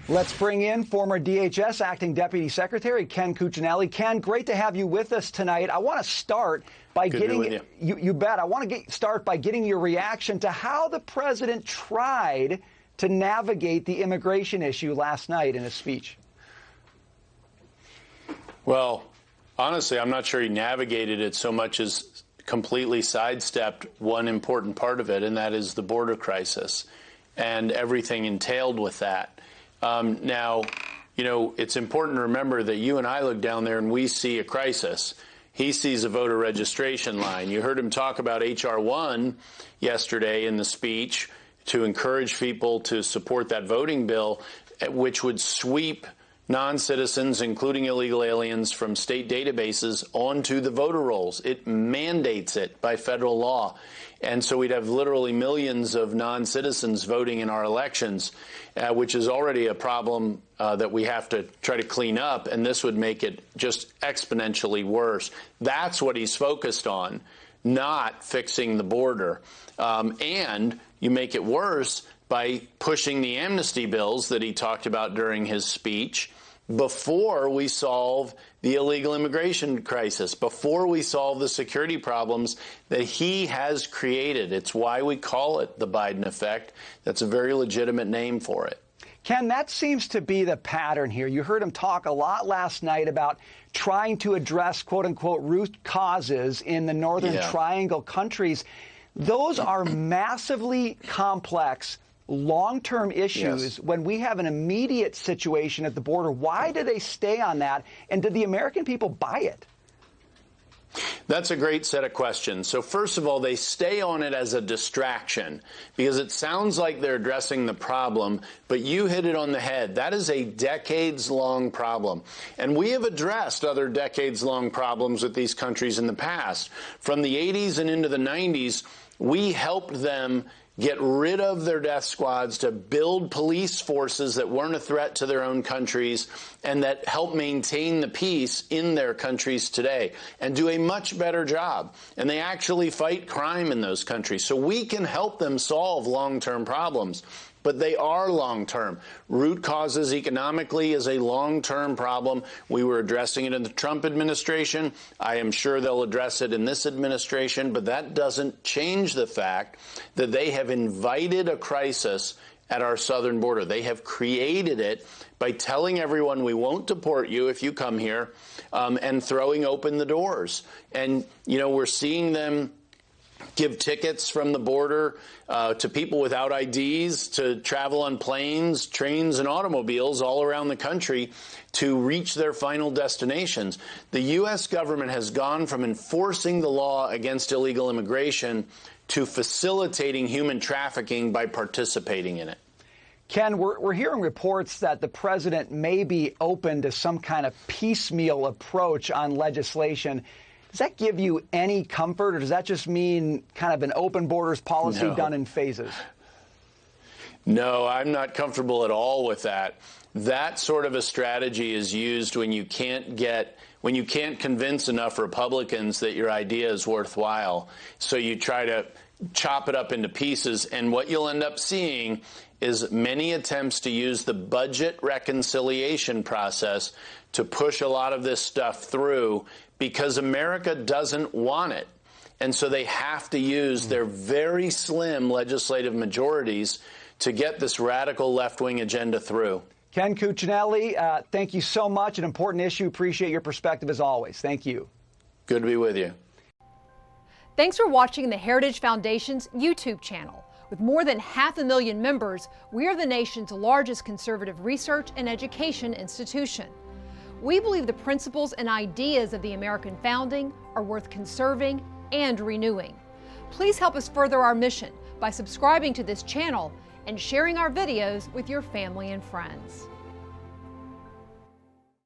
Let's bring in former DHS Acting Deputy Secretary Ken Cuccinelli. Ken, great to have you with us tonight. I want to start by you bet. I want to start by getting your reaction to how the president tried to navigate the immigration issue last night in his speech. Well, honestly, I'm not sure he navigated it so much as completely sidestepped one important part of it, and that is the border crisis and everything entailed with that. Now, you know, it's important to remember that you and I look down there and we see a crisis. He sees a voter registration line. You heard him talk about H.R. 1 yesterday in the speech to encourage people to support that voting bill, which would sweep non-citizens, including illegal aliens, from state databases onto the voter rolls. It mandates it by federal law. And so we'd have literally millions of non-citizens voting in our elections, which is already a problem that we have to try to clean up, and this would make it just exponentially worse. That's what he's focused on, not fixing the border. And you make it worse by pushing the amnesty bills that he talked about during his speech before we solve the illegal immigration crisis, before we solve the security problems that he has created. It's why we call it the Biden effect. That's a very legitimate name for it. Ken, that seems to be the pattern here. You heard him talk a lot last night about trying to address, quote unquote, root causes in the Northern Triangle countries. Those are massively complex, long-term issues. When we have an immediate situation at the border. Why do they stay on that? And did the American people buy it? That's a great set of questions. So first of all, they stay on it as a distraction because it sounds like they're addressing the problem, but you hit it on the head. That is a decades-long problem. And we have addressed other decades-long problems with these countries in the past. From the 80s and into the 90s, we helped them get rid of their death squads to build police forces that weren't a threat to their own countries and that help maintain the peace in their countries today and do a much better job. And they actually fight crime in those countries. So we can help them solve long-term problems. But they are long-term. Root causes economically is a long-term problem. We were addressing it in the Trump administration. I am sure they'll address it in this administration, but that doesn't change the fact that they have invited a crisis at our southern border. They have created it by telling everyone we won't deport you if you come here, and throwing open the doors. And, you know, we're seeing them give tickets from the border to people without IDs to travel on planes, trains, and automobiles all around the country to reach their final destinations. The U.S. government has gone from enforcing the law against illegal immigration to facilitating human trafficking by participating in it. Ken, we're hearing reports that the president may be open to some kind of piecemeal approach on legislation. Does that give you any comfort, or does that just mean kind of an open borders policy done in phases? No, I'm not comfortable at all with that. That sort of a strategy is used when you can't convince enough Republicans that your idea is worthwhile. So you try to chop it up into pieces, and what you'll end up seeing is many attempts to use the budget reconciliation process to push a lot of this stuff through because America doesn't want it. And so they have to use their very slim legislative majorities to get this radical left-wing agenda through. Ken Cuccinelli, thank you so much. An important issue. Appreciate your perspective as always. Thank you. Good to be with you. Thanks for watching the Heritage Foundation's YouTube channel. With more than 500,000 members, we are the nation's largest conservative research and education institution. We believe the principles and ideas of the American founding are worth conserving and renewing. Please help us further our mission by subscribing to this channel and sharing our videos with your family and friends.